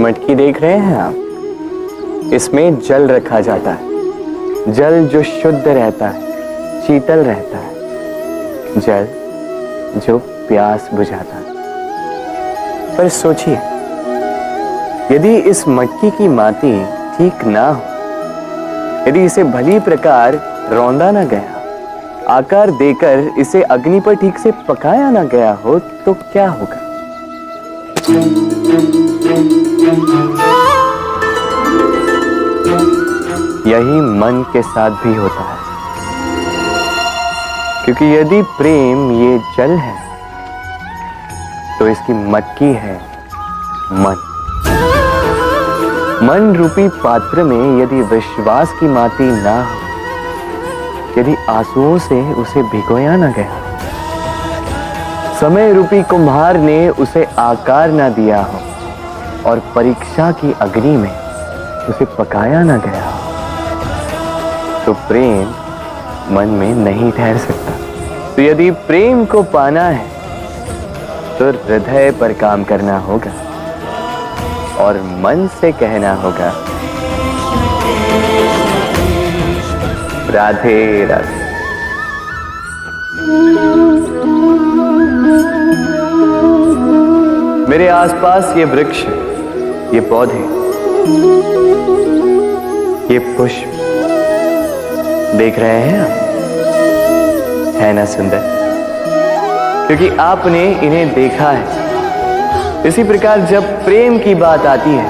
मटकी देख रहे हैं आप? इसमें जल रखा जाता है, जल जो शुद्ध रहता है, शीतल रहता है, जल जो प्यास बुझाता है। पर सोचिए, यदि इस मटकी की माटी ठीक ना हो, यदि इसे भली प्रकार रौंदा ना गया, आकार देकर इसे अग्नि पर ठीक से पकाया ना गया हो, तो क्या होगा? यही मन के साथ भी होता है, क्योंकि यदि प्रेम ये जल है, तो इसकी मटकी है मन। मन रूपी पात्र में यदि विश्वास की माटी ना हो, यदि आंसुओं से उसे भिगोया ना गया, समय रूपी कुम्हार ने उसे आकार ना दिया हो और परीक्षा की अग्नि में उसे पकाया ना गया हो, तो प्रेम मन में नहीं ठहर सकता। तो यदि प्रेम को पाना है तो हृदय पर काम करना होगा और मन से कहना होगा, राधे राधे। मेरे आसपास ये वृक्ष, ये पौधे, ये पुष्प देख रहे हैं आप? है ना सुंदर? क्योंकि आपने इन्हें देखा है। इसी प्रकार जब प्रेम की बात आती है,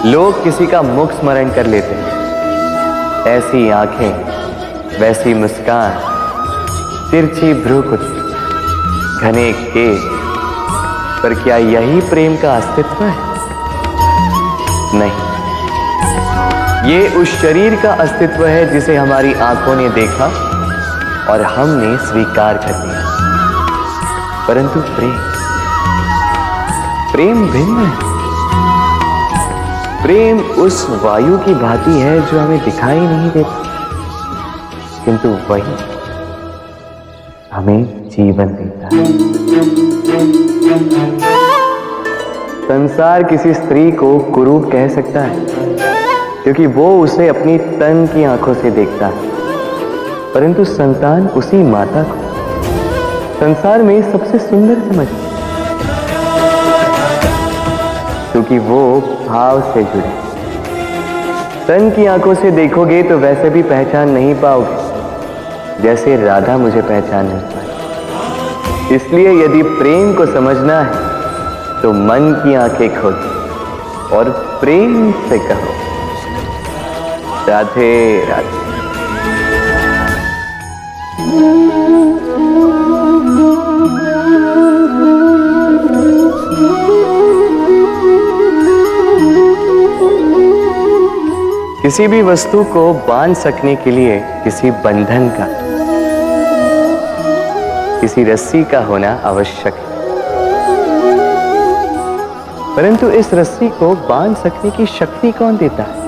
लोग किसी का मुख स्मरण कर लेते हैं। ऐसी आंखें, वैसी मुस्कान, तिरछी भ्रूकुटी, घने केश, पर क्या यही प्रेम का अस्तित्व है? नहीं, ये उस शरीर का अस्तित्व है जिसे हमारी आंखों ने देखा और हमने स्वीकार कर लिया। परंतु प्रेम भिन्न है। प्रेम उस वायु की भांति है जो हमें दिखाई नहीं देती, किंतु वही हमें जीवन देता है। संसार किसी स्त्री को कुरूप कह सकता है, क्योंकि वो उसे अपनी तन की आंखों से देखता है, परंतु संतान उसी माता को संसार में सबसे सुंदर समझती है, क्योंकि वो भाव से जुड़े। तन की आंखों से देखोगे तो वैसे भी पहचान नहीं पाओगे जैसे राधा मुझे पहचान नहीं पाई। इसलिए यदि प्रेम को समझना है तो मन की आंखें खोलो और प्रेम से कहो, राधे राधे। किसी भी वस्तु को बांध सकने के लिए किसी बंधन का, किसी रस्सी का होना आवश्यक है, परंतु इस रस्सी को बांध सकने की शक्ति कौन देता है?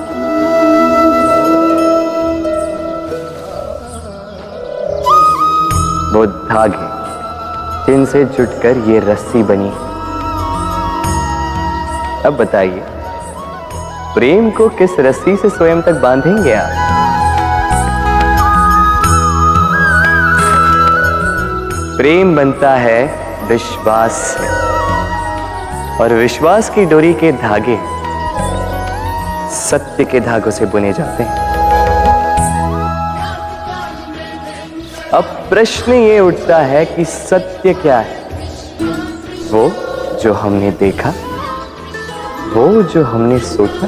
वो धागे जिनसे जुटकर ये रस्सी बनी। अब बताइए, प्रेम को किस रस्सी से स्वयं तक बांधेंगे आप? प्रेम बनता है विश्वास से, और विश्वास की डोरी के धागे सत्य के धागों से बुने जाते हैं। अब प्रश्न ये उठता है कि सत्य क्या है? वो जो हमने देखा, वो जो हमने सोचा?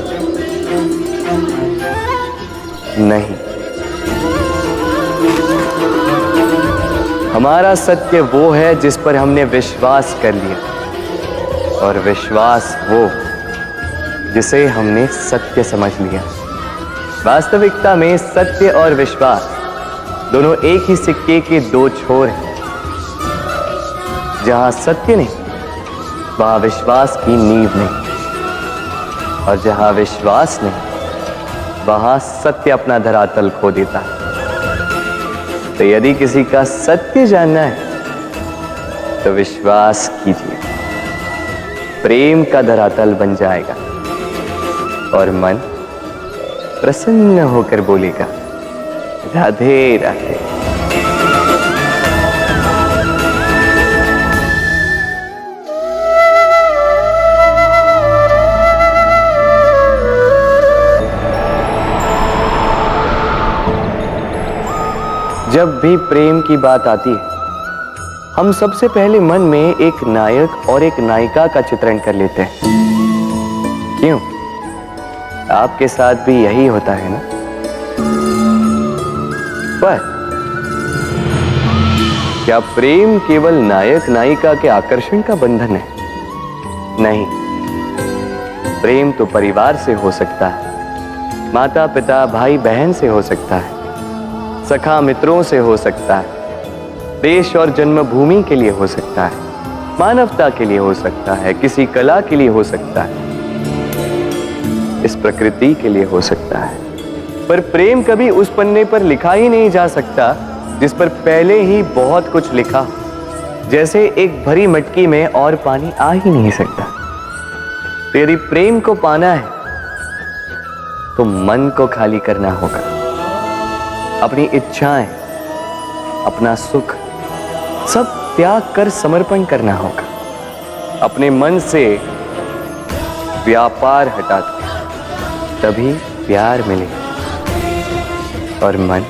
नहीं, हमारा सत्य वो है जिस पर हमने विश्वास कर लिया, और विश्वास वो जिसे हमने सत्य समझ लिया। वास्तविकता में सत्य और विश्वास दोनों एक ही सिक्के के दो छोर हैं। जहां सत्य नहीं, वहां विश्वास की नींव नहीं, और जहां विश्वास नहीं, वहां सत्य अपना धरातल खो देता है। तो यदि किसी का सत्य जानना है तो विश्वास कीजिए, प्रेम का धरातल बन जाएगा। और मन प्रसन्न होकर बोलेगा, राधे राधे। जब भी प्रेम की बात आती है, हम सबसे पहले मन में एक नायक और एक नायिका का चित्रण कर लेते हैं। क्यों? आपके साथ भी यही होता है ना? पर क्या प्रेम केवल नायक नायिका के आकर्षण का बंधन है? नहीं, प्रेम तो परिवार से हो सकता है, माता पिता भाई बहन से हो सकता है, सखा मित्रों से हो सकता है, देश और जन्मभूमि के लिए हो सकता है, मानवता के लिए हो सकता है, किसी कला के लिए हो सकता है, इस प्रकृति के लिए हो सकता है। पर प्रेम कभी उस पन्ने पर लिखा ही नहीं जा सकता जिस पर पहले ही बहुत कुछ लिखा, जैसे एक भरी मटकी में और पानी आ ही नहीं सकता। तो यदि प्रेम को पाना है तो मन को खाली करना होगा, अपनी इच्छाएं, अपना सुख सब त्याग कर समर्पण करना होगा, अपने मन से व्यापार हटा दो, तभी प्यार मिलेगा और मन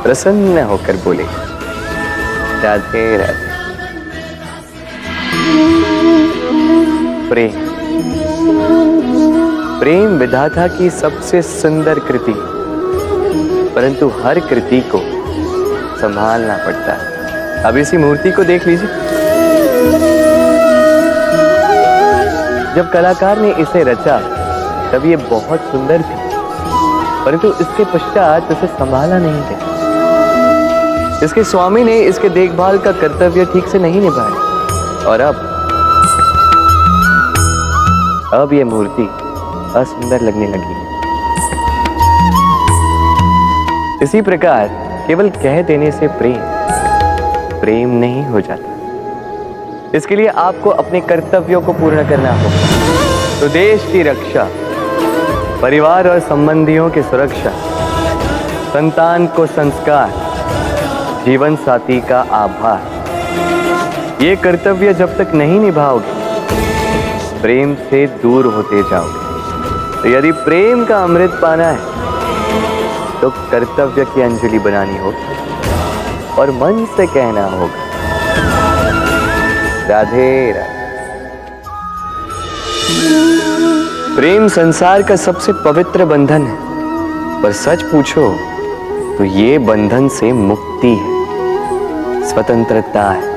प्रसन्न होकर बोलेगा, राधे राधे। प्रेम प्रेम विधाता की सबसे सुंदर कृति, परंतु हर कृति को संभालना पड़ता है। अब इसी मूर्ति को देख लीजिए, जब कलाकार ने इसे रचा तब ये बहुत सुंदर थी, परंतु इसके पश्चात इसे संभाला नहीं गया। इसके स्वामी ने इसके देखभाल का कर्तव्य ठीक से नहीं निभाया और अब ये मूर्ति असुंदर लगने लगी। इसी प्रकार केवल कह देने से प्रेम नहीं हो जाता। इसके लिए आपको अपने कर्तव्यों को पूर्ण करना होगा। तो देश की रक्षा, परिवार और संबंधियों की सुरक्षा, संतान को संस्कार, जीवन साथी का आभार, ये कर्तव्य जब तक नहीं निभाओगे प्रेम से दूर होते जाओगे। तो यदि प्रेम का अमृत पाना है तो कर्तव्य की अंजलि बनानी होगी और मन से कहना होगा, राधे राधे। प्रेम संसार का सबसे पवित्र बंधन है, पर सच पूछो तो ये बंधन से मुक्ति है, स्वतंत्रता है।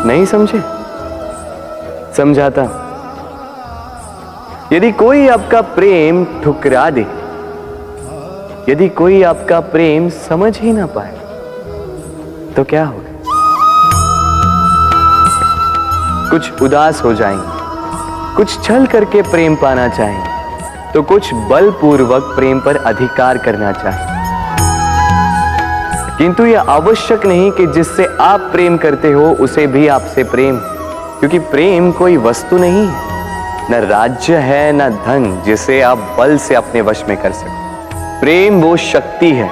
नहीं समझे? समझाता हूं। यदि कोई आपका प्रेम ठुकरा दे, यदि कोई आपका प्रेम समझ ही ना पाए तो क्या होगा? कुछ उदास हो जाएंगे, कुछ छल करके प्रेम पाना चाहेंगे, तो कुछ बलपूर्वक प्रेम पर अधिकार करना चाहेंगे। किंतु यह आवश्यक नहीं कि जिससे आप प्रेम करते हो उसे भी आपसे प्रेम, क्योंकि प्रेम कोई वस्तु नहीं है, न राज्य है न धन जिसे आप बल से अपने वश में कर सको। प्रेम वो शक्ति है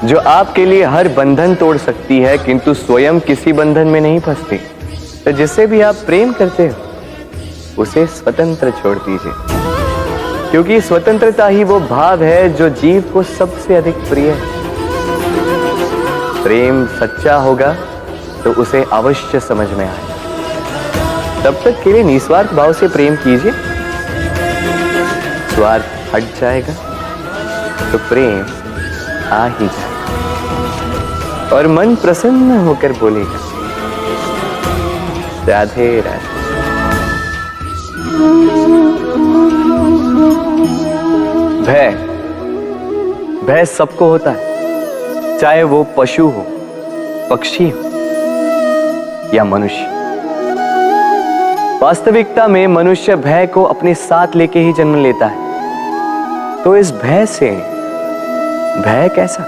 जो आपके लिए हर बंधन तोड़ सकती है, किंतु स्वयं किसी बंधन में नहीं फंसती। तो जिससे भी आप प्रेम करते हो उसे स्वतंत्र छोड़ दीजिए, क्योंकि स्वतंत्रता ही वो भाव है जो जीव को सबसे अधिक प्रिय है। प्रेम सच्चा होगा तो उसे अवश्य समझ में आए। तब तक के लिए निस्वार्थ भाव से प्रेम कीजिए, स्वार्थ हट जाएगा तो प्रेम आ ही जाएगा और मन प्रसन्न होकर बोलेगा, राधे राधे। भय सबको होता है, चाहे वो पशु हो, पक्षी हो या मनुष्य। वास्तविकता में मनुष्य भय को अपने साथ लेके ही जन्म लेता है। तो इस भय कैसा?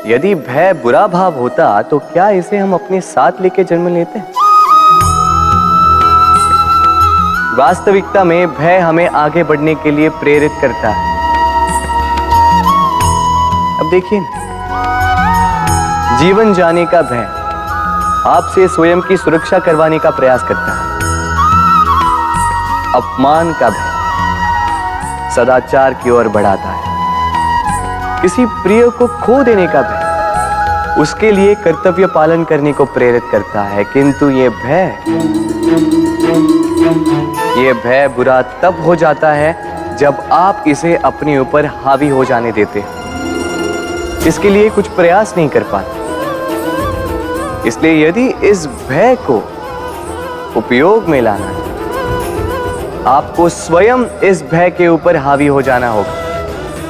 यदि भय बुरा भाव होता तो क्या इसे हम अपने साथ लेके जन्म लेते हैं? वास्तविकता में भय हमें आगे बढ़ने के लिए प्रेरित करता है। अब देखिए, जीवन जाने का भय आपसे स्वयं की सुरक्षा करवाने का प्रयास करता है। अपमान का भय सदाचार की ओर बढ़ाता है। किसी प्रिय को खो देने का भय उसके लिए कर्तव्य पालन करने को प्रेरित करता है। किंतु ये भय बुरा तब हो जाता है जब आप इसे अपने ऊपर हावी हो जाने देते हैं, इसके लिए कुछ प्रयास नहीं कर पाते। इसलिए यदि इस भय को उपयोग में लाना है, आपको स्वयं इस भय के ऊपर हावी हो जाना होगा।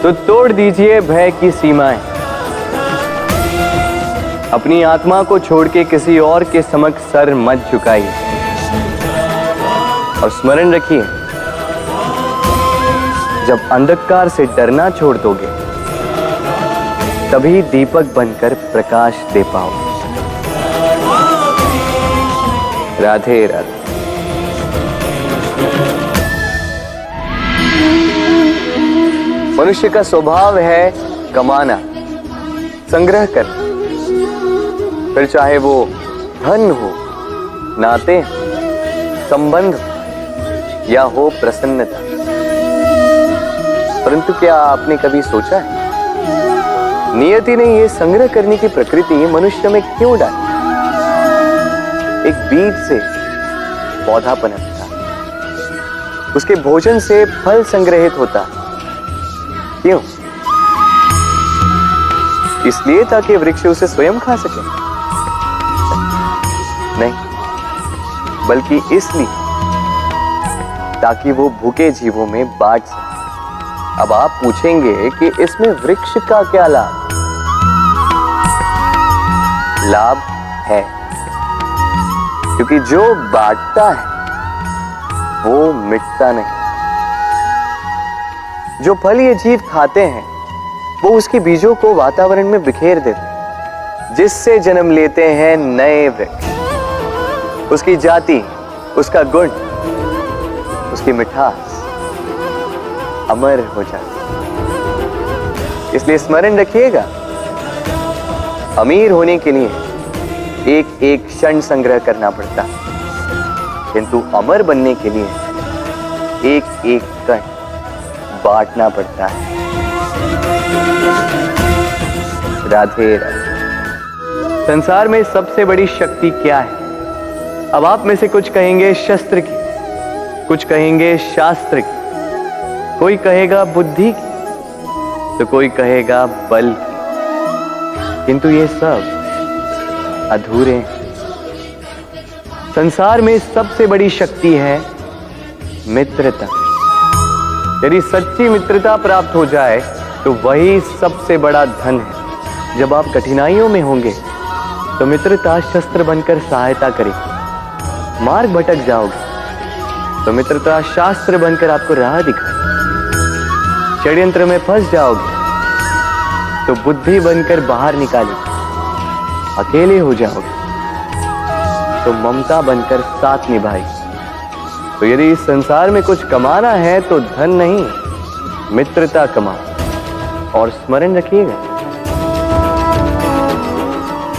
तो तोड़ दीजिए भय की सीमाएं। अपनी आत्मा को छोड़ के किसी और के समक्ष सर मत झुकाइए और स्मरण रखिए, जब अंधकार से डरना छोड़ दोगे तभी दीपक बनकर प्रकाश दे पाओगे। राधे राधे। मनुष्य का स्वभाव है कमाना, संग्रह करना, फिर चाहे वो धन हो, नाते, संबंध या हो प्रसन्नता। परंतु क्या आपने कभी सोचा है, नियति ने यह संग्रह करने की प्रकृति मनुष्य में क्यों डाली? एक बीज से पौधा पनपता, उसके भोजन से फल संग्रहित होता। क्यों? इसलिए ताकि वृक्ष उसे स्वयं खा सके? नहीं, बल्कि इसलिए ताकि वो भूखे जीवों में बांट सके। अब आप पूछेंगे कि इसमें वृक्ष का क्या लाभ? लाभ है, क्योंकि जो बांटता है वो मिटता नहीं। जो फल ये जीव खाते हैं वो उसके बीजों को वातावरण में बिखेर देते हैं, जिससे जन्म लेते हैं नए वृक्ष। उसकी जाति, उसका गुण, उसकी मिठास अमर हो जाती। इसलिए स्मरण रखिएगा, अमीर होने के लिए एक एक क्षण संग्रह करना पड़ता है, किंतु अमर बनने के लिए एक एक कण बांटना पड़ता है। राधे राधे। संसार में सबसे बड़ी शक्ति क्या है? अब आप में से कुछ कहेंगे शस्त्र की, कुछ कहेंगे शास्त्र की, कोई कहेगा बुद्धि की, तो कोई कहेगा बल की। किंतु ये सब अधूरे हैं। संसार में सबसे बड़ी शक्ति है मित्रता। यदि सच्ची मित्रता प्राप्त हो जाए तो वही सबसे बड़ा धन है। जब आप कठिनाइयों में होंगे तो मित्रता शस्त्र बनकर सहायता करेगी। मार्ग भटक जाओगे तो मित्रता शास्त्र बनकर आपको राह दिखाए। षड्यंत्र में फंस जाओगे तो बुद्धि बनकर बाहर निकालेगी। अकेले हो जाओगे तो ममता बनकर साथ निभाएगी। तो यदि इस संसार में कुछ कमाना है तो धन नहीं, मित्रता कमाओ। और स्मरण रखिएगा,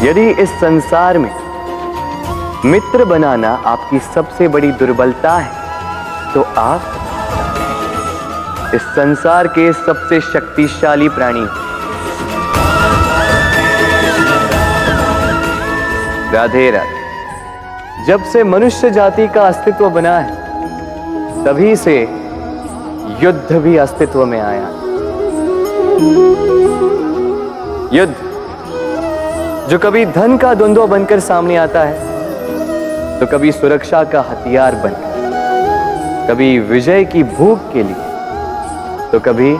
यदि इस संसार में मित्र बनाना आपकी सबसे बड़ी दुर्बलता है तो आप इस संसार के सबसे शक्तिशाली प्राणी हैं। राधे राधे। जब से मनुष्य जाति का अस्तित्व बना है तभी से युद्ध भी अस्तित्व में आया। युद्ध जो कभी धन का द्वंद्व बनकर सामने आता है तो कभी सुरक्षा का हथियार बनकर, कभी विजय की भूख के लिए तो कभी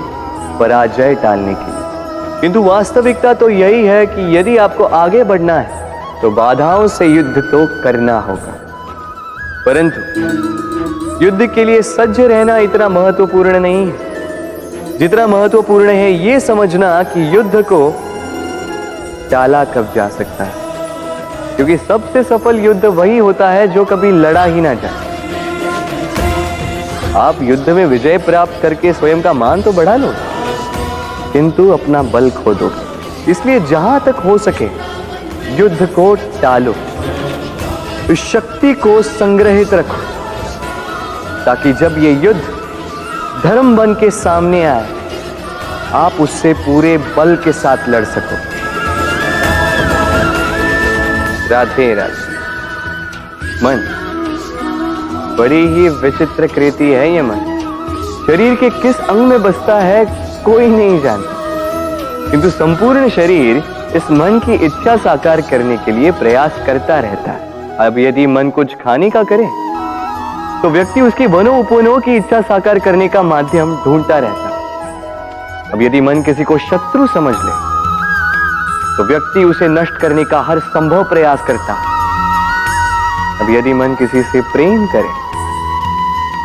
पराजय टालने के लिए। किंतु वास्तविकता तो यही है कि यदि आपको आगे बढ़ना है तो बाधाओं से युद्ध तो करना होगा। परंतु युद्ध के लिए सज्ज रहना इतना महत्वपूर्ण नहीं है जितना महत्वपूर्ण है यह समझना कि युद्ध को टाला कब जा सकता है। क्योंकि सबसे सफल युद्ध वही होता है जो कभी लड़ा ही ना जाए। आप युद्ध में विजय प्राप्त करके स्वयं का मान तो बढ़ा लो, किंतु अपना बल खो दो। इसलिए जहां तक हो सके युद्ध को टालो, इस शक्ति को संग्रहित रखो, ताकि जब ये युद्ध धर्म बन के सामने आए आप उससे पूरे बल के साथ लड़ सको। राधे राधे। मन बड़ी ही विचित्र कृति है ये मन। शरीर के किस अंग में बसता है कोई नहीं जानता, किंतु संपूर्ण शरीर इस मन की इच्छा साकार करने के लिए प्रयास करता रहता है। अब यदि मन कुछ खाने का करे तो व्यक्ति उसकी वनों उपवनों की इच्छा साकार करने का माध्यम ढूंढता रहता है। अब यदि मन किसी को शत्रु समझ ले तो व्यक्ति उसे नष्ट करने का हर संभव प्रयास करता है। अब यदि मन किसी से प्रेम करे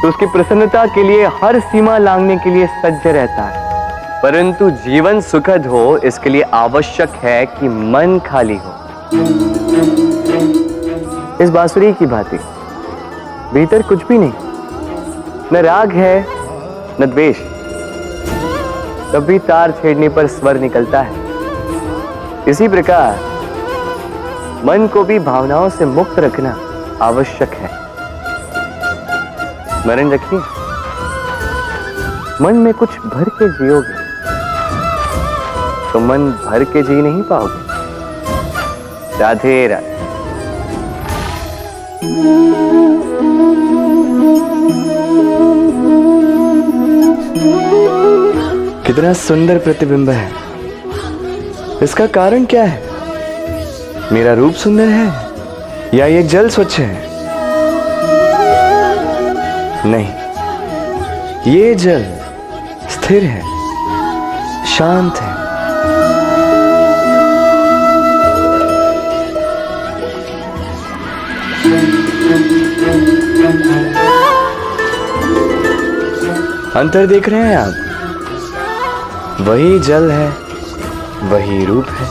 तो उसकी प्रसन्नता के लिए हर सीमा लांघने के लिए सज्ज रहता है। परंतु जीवन सुखद हो इसके लिए आवश्यक है कि मन खाली हो। इस बांसुरी की भांति भीतर कुछ भी नहीं, न राग है न द्वेष, तब भी तार छेड़ने पर स्वर निकलता है। इसी प्रकार मन को भी भावनाओं से मुक्त रखना आवश्यक है। स्मरण रखिए, मन में कुछ भर के जियोगे तो मन भर के जी नहीं पाओगे। राधे राधे। कितना सुंदर प्रतिबिंब है। इसका कारण क्या है? मेरा रूप सुंदर है या ये जल स्वच्छ है? नहीं, ये जल स्थिर है, शांत है। अंतर देख रहे हैं आप? वही जल है, वही रूप है,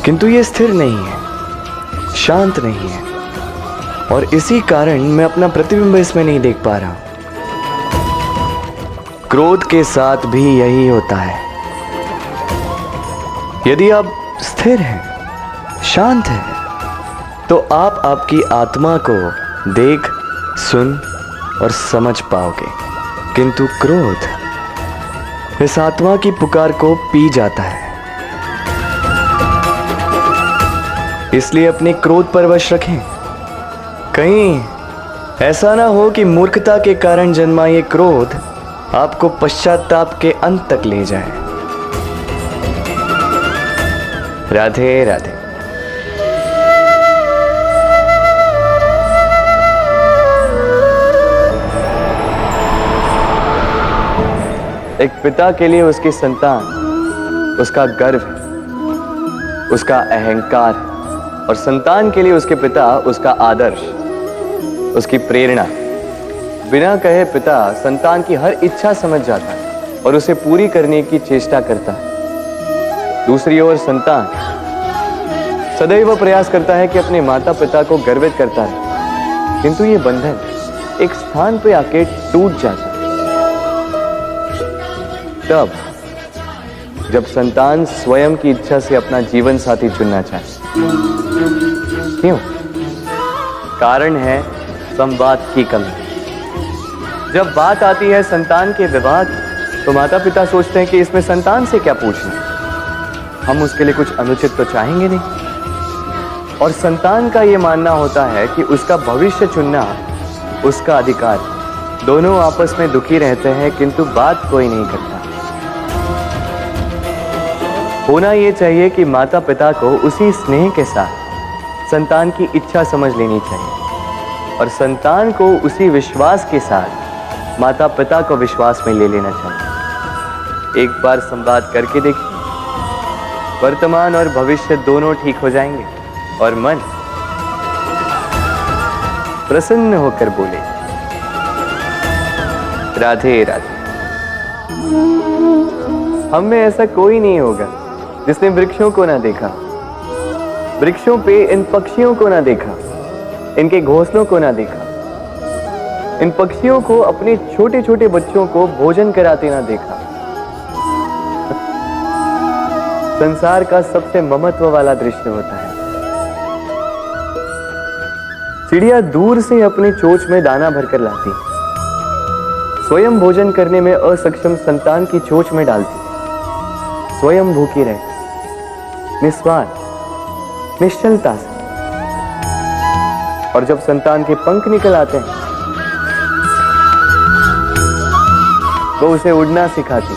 किंतु ये स्थिर नहीं है, शांत नहीं है, और इसी कारण मैं अपना प्रतिबिंब इसमें नहीं देख पा रहा हूं। क्रोध के साथ भी यही होता है। यदि आप स्थिर हैं, शांत हैं, तो आप आपकी आत्मा को देख, सुन और समझ पाओगे, किंतु क्रोध इस आत्मा की पुकार को पी जाता है। इसलिए अपने क्रोध पर वश रखें। कहीं ऐसा ना हो कि मूर्खता के कारण जन्मा ये क्रोध आपको पश्चाताप के अंत तक ले जाए। राधे राधे। एक पिता के लिए उसकी संतान उसका गर्व है, उसका अहंकार है, और संतान के लिए उसके पिता उसका आदर्श, उसकी प्रेरणा। बिना कहे पिता संतान की हर इच्छा समझ जाता है और उसे पूरी करने की चेष्टा करता है। दूसरी ओर संतान सदैव प्रयास करता है कि अपने माता पिता को गर्वित करता रहे, किंतु ये बंधन एक स्थान पे आके टूट जाता है। तब जब संतान स्वयं की इच्छा से अपना जीवन साथी चुनना चाहे। क्यों? कारण है संवाद की कमी। जब बात आती है संतान के विवाह की, तो माता पिता सोचते हैं कि इसमें संतान से क्या पूछना, हम उसके लिए कुछ अनुचित तो चाहेंगे नहीं। और संतान का यह मानना होता है कि उसका भविष्य चुनना उसका अधिकार। दोनों आपस में दुखी रहते हैं, किंतु बात कोई नहीं करता। होना यह चाहिए कि माता पिता को उसी स्नेह के साथ संतान की इच्छा समझ लेनी चाहिए, और संतान को उसी विश्वास के साथ माता पिता को विश्वास में ले लेना चाहिए। एक बार संवाद करके देखिए, वर्तमान और भविष्य दोनों ठीक हो जाएंगे और मन प्रसन्न होकर बोले राधे राधे। हम में ऐसा कोई नहीं होगा जिसने वृक्षों को ना देखा, वृक्षों पे इन पक्षियों को ना देखा, इनके घोंसलों को ना देखा। इन पक्षियों को अपने छोटे छोटे बच्चों को भोजन कराते ना देखा। संसार का सबसे ममत्व वाला दृश्य होता है। चिड़िया दूर से अपने चोंच में दाना भरकर लाती, स्वयं भोजन करने में असक्षम संतान की चोंच में डालती, स्वयं भूखी रहती, निस्वार्थ निश्चलता से। और जब संतान के पंख निकल आते हैं, वो उसे उड़ना सिखाती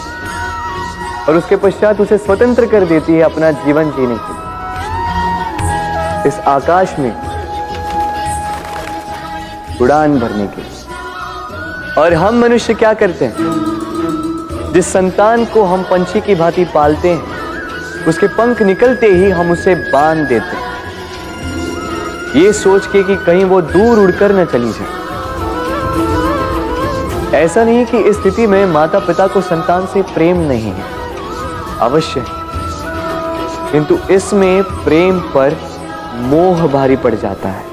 और उसके पश्चात उसे स्वतंत्र कर देती है अपना जीवन जीने के लिए, इस आकाश में उड़ान भरने के लिए। और हम मनुष्य क्या करते हैं? जिस संतान को हम पंछी की भांति पालते हैं, उसके पंख निकलते ही हम उसे बांध देते हैं, ये सोच के कि कहीं वो दूर उड़कर न चली जाए। ऐसा नहीं कि इस स्थिति में माता पिता को संतान से प्रेम नहीं है, अवश्य, किंतु इसमें प्रेम पर मोह भारी पड़ जाता है,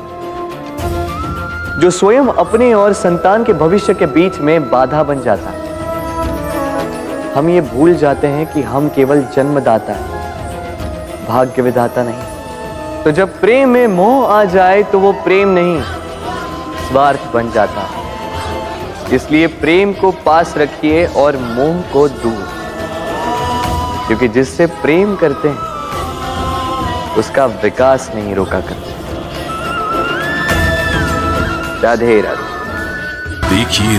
जो स्वयं अपने और संतान के भविष्य के बीच में बाधा बन जाता है। हम ये भूल जाते हैं कि हम केवल जन्मदाता हैं, भाग्य विधाता नहीं। तो जब प्रेम में मोह आ जाए तो वो प्रेम नहीं, स्वार्थ बन जाता है। इसलिए प्रेम को पास रखिए और मोह को दूर, क्योंकि जिससे प्रेम करते हैं उसका विकास नहीं रोका करते। राधे राधे। देखिए